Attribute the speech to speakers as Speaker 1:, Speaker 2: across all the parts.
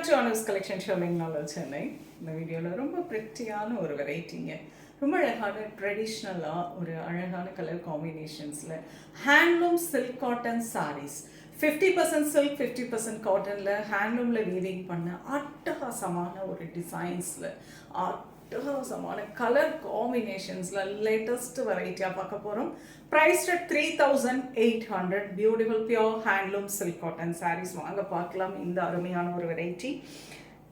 Speaker 1: Welcome to Anu's collection Sholinganallur Chennai. இந்த வீடியோவில் ரொம்ப பிரிட்டியான ஒரு வெரைட்டிங்க, ரொம்ப அழகான ட்ரெடிஷ்னலாக ஒரு அழகான கலர் காம்பினேஷன்ஸில் handloom silk cotton sarees. 50% silk 50% காட்டனில் ஹேண்ட்லூமில் வீவிங் பண்ண அட்டகாசமான ஒரு டிசைன்ஸில் அட்டகாசமான கலர் காம்பினேஷன்ஸில் லேட்டஸ்ட் வெரைட்டியாக பார்க்க போகிறோம். Price at 3800. Beautiful pure handloom silk cotton sarees வாங்க பார்க்கலாம். இந்த அருமையான ஒரு variety.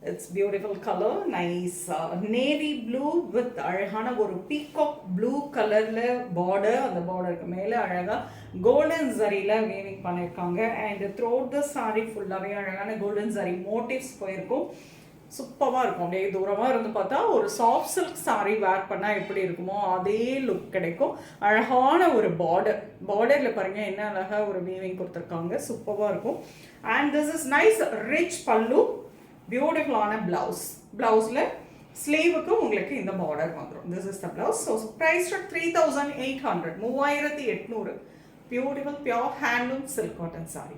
Speaker 1: It's beautiful colour, nice navy blue with அழகான ஒரு பீகாக் ப்ளூ கலரில் பார்டர். அந்த பார்டருக்கு மேலே அழகாக கோல்டன் ஜரியில் வீவிங் பண்ணியிருக்காங்க. And through out the sari ஃபுல்லாகவே அழகான கோல்டன் ஜரி மோட்டிவ்ஸ் போயிருக்கும். சூப்பராக இருக்கும். அப்படியே தூரமாக இருந்து பார்த்தா ஒரு சாஃப்ட் சில்க் சாரீ வேர் பண்ணால் எப்படி இருக்குமோ அதே லுக் கிடைக்கும். அழகான ஒரு பார்டரில் பாருங்கள் என்ன அழகாக ஒரு வீவிங் கொடுத்துருக்காங்க. சூப்பராக இருக்கும். And this is nice rich pallu, பியூட்டிஃபுல்லான பிளவுஸில் ஸ்லீவுக்கு உங்களுக்கு இந்த பார்டர் வந்துடும். This is the blouse. So price 3800, 3800. Beautiful pure handloom silk cotton saree.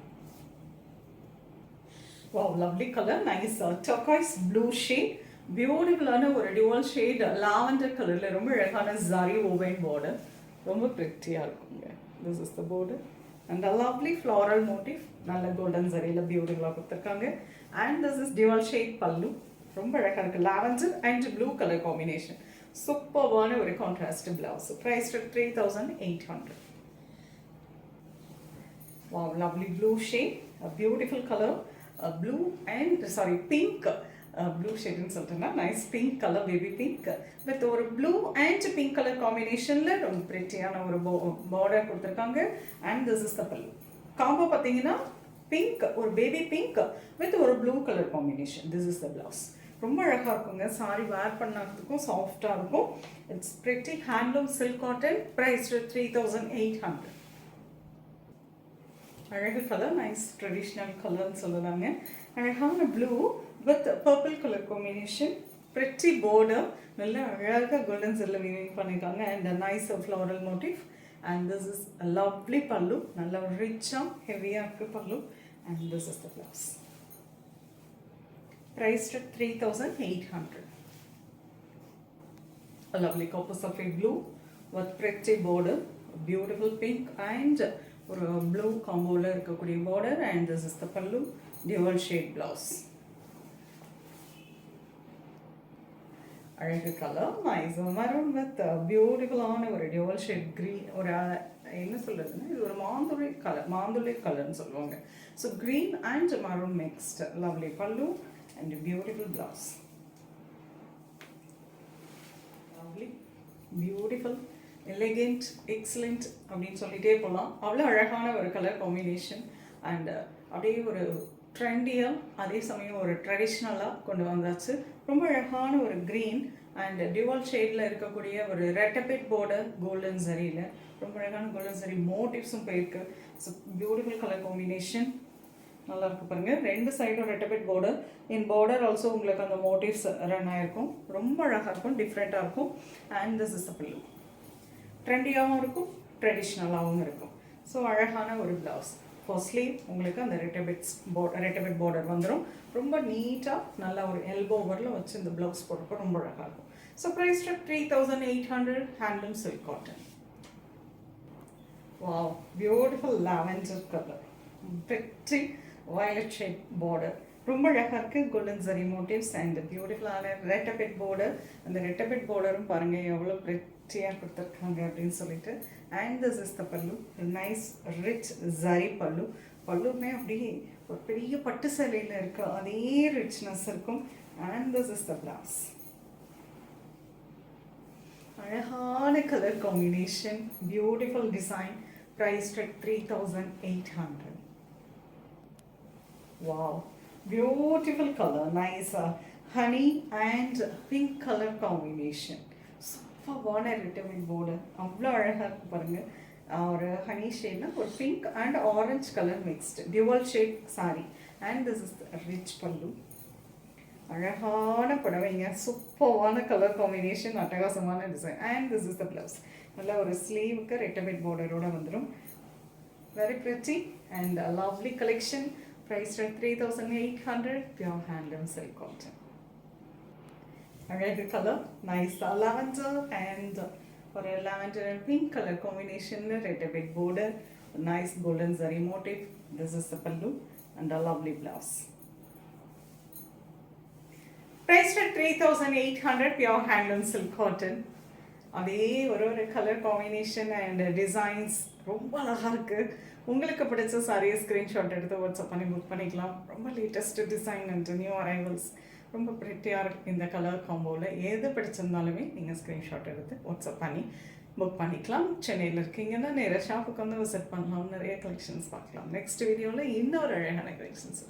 Speaker 1: Wow, lovely color, nice turquoise blue shade. பியூட்டிஃபுல்லான ஒரு டியூவல் ஷேட் லாவெண்டர் கலரில் ரொம்ப அழகான ஜரி ஓவன் பார்டர், ரொம்ப ப்ரிட்டியாக இருக்குங்க. This is the border and a lovely floral motif, நல்ல golden ஜரியில் பியூட்டிஃபுல்லாக கொடுத்துருக்காங்க. And this is dual shade pallu, ரொம்ப அழகாக இருக்குது. Lavender and blue colour combination, சூப்பர்வான ஒரு contrast blouse. Price 3800. Wow, lovely blue shade, a beautiful color. Blue and pink, blue shade in சொல்லிட்டேன்னா nice pink colour, baby pink with ஒரு blue and pink colour காம்பினேஷனில் ரொம்ப பிரிட்டியான ஒரு border கொடுத்துருக்காங்க. And this is த பல்லு. Combo பார்த்தீங்கன்னா pink, ஒரு baby pink with ஒரு blue colour combination. This is the blouse. ரொம்ப அழகாக இருக்குங்க. சாரி வேர் பண்ணதுக்கும் சாஃப்டாக இருக்கும். It's pretty handloom silk cotton. Price 3800. அழகு கலர், நைஸ் ட்ரெடிஷ்னல் கலர்னு சொல்லலாங்க. அழகான blue with purple colour combination, pretty border, நல்ல அழகாக கோல்டன் ஜரியில் வீவிங் பண்ணியிருக்காங்க. And nice floral motif. And this is lovely pallu, நல்ல ரிச்சாக ஹெவியாக இருக்குது pallu. And this is the blouse. Price 3800. A lovely copper sulphate blue with pretty border, beautiful pink and ஒரு blue காம்போவில் இருக்கக்கூடிய பார்டர். அண்ட் திஸ் இஸ் த பல்லு, dual shade blouse. அழகு colour, nice maroon with பியூட்டிஃபுல்லான ஒரு டியூவல் ஷேட் க்ரீன். ஒரு என்ன சொல்கிறதுன்னா இது ஒரு மாந்துளை கலர்னு சொல்லுவாங்க. So green and maroon mixed. Lovely pallu and beautiful blouse. Lovely beautiful elegant excellent அப்படின்னு சொல்லிகிட்டே போகலாம். அவ்வளோ அழகான ஒரு கலர் காம்பினேஷன். அண்ட் அப்படியே ஒரு ட்ரெண்டியாக அதே சமயம் ஒரு ட்ரெடிஷ்னலாக கொண்டு வந்தாச்சு. ரொம்ப அழகான ஒரு க்ரீன் அண்ட் டியூவல் ஷேடில் இருக்கக்கூடிய ஒரு ரெட்டபிட் பார்டர் கோல்டன் ஜரியில் ரொம்ப அழகான கோல்டன் ஜரி மோட்டிவ்ஸும் போயிருக்கு. ஸோ பியூட்டிஃபுல் கலர் காம்பினேஷன், நல்லா இருக்கு பாருங்கள். ரெண்டு சைடும் ரெட்டபிட் பார்டர். இன் பார்டர் ஆல்சோ உங்களுக்கு அந்த மோட்டிவ்ஸ் ரன் ஆகிருக்கும். ரொம்ப அழகாக இருக்கும், டிஃப்ரெண்ட்டாக இருக்கும். அண்ட் திஸ் இஸ் த பல்லு. ட்ரெண்டியாகவும் இருக்கும், ட்ரெடிஷ்னலாகவும் இருக்கும். ஸோ அழகான ஒரு ப்ளவுஸ். ஃபார் ஸ்லீவ் உங்களுக்கு அந்த ரெட்டபிட் பார்டர் வந்துடும். ரொம்ப நீட்டாக நல்லா ஒரு எல்போ ஓவரில் வச்சு இந்த ப்ளவுஸ் போடுறப்போ ரொம்ப அழகாக இருக்கும். So price 3800. Handloom silk cotton. Wow, beautiful lavender colour, pretty violet shade border, ரொம்ப அழகாக இருக்குது. கோல்டன் ஜரி மோட்டிவ்ஸ் அண்ட் பியூட்டிஃபுல்லான ரெட்டபிட் பார்டர். அந்த ரெட்டபிட் பார்டரும் பாருங்கள் எவ்வளோ பிரிட்டியாக கொடுத்துருக்காங்க அப்படின்னு சொல்லிட்டு. அண்ட் திஸ் இஸ் த பல்லு, நைஸ் ரிச் ஜரி பல்லு. பல்லுமே அப்படியே ஒரு பெரிய பட்டு சேலையில் இருக்க அதே ரிச்னஸ் இருக்கும். And this is the blouse. அழகான colour combination, beautiful design. Price 3800. Wow, beautiful color, nice honey and pink color combination. சூப்பரான ரெட்டபிட் பார்டர், அவ்வளோ அழகாக இருக்கு பாருங்கள். ஒரு ஹனி ஷேட்னா ஒரு pink and orange colour mixed dual shade sorry. And this is rich பல்லு. அழகான புடவைங்க, சூப்பரான கலர் காம்பினேஷன், அட்டகாசமான design. And this is the blouse. நல்லா ஒரு ஸ்லீவுக்கு ரெட்டபிட் பார்டரோடு வந்துடும். Very pretty and lovely collection. Price at 3,800, pure handloom silk cotton. Again, color, nice lavender and for a lavender and pink color combination, red a big border, a nice golden zari motif. This is the pallu and a lovely blouse. Priced at 3,800, pure handloom silk cotton. அதே ஒரு colour combination and designs ரொம்ப அழகாக இருக்குது. உங்களுக்கு பிடிச்ச சாரியை screenshot எடுத்து WhatsApp பண்ணி புக் பண்ணிக்கலாம். ரொம்ப latest design and new arrivals ரொம்ப ப்ரிட்டியாக இருக்குது. இந்த கலர் காம்போவில் எது பிடிச்சிருந்தாலுமே நீங்கள் ஸ்க்ரீன்ஷாட் எடுத்து வாட்ஸ்அப் பண்ணி புக் பண்ணிக்கலாம். சென்னையில் இருக்கீங்கன்னா நேராக ஷாப்புக்கு வந்து விசிட் பண்ணலாம். நிறைய கலெக்ஷன்ஸ் பார்க்கலாம். நெக்ஸ்ட் வீடியோவில் இன்னொரு அழகான கலெக்ஷன்ஸ்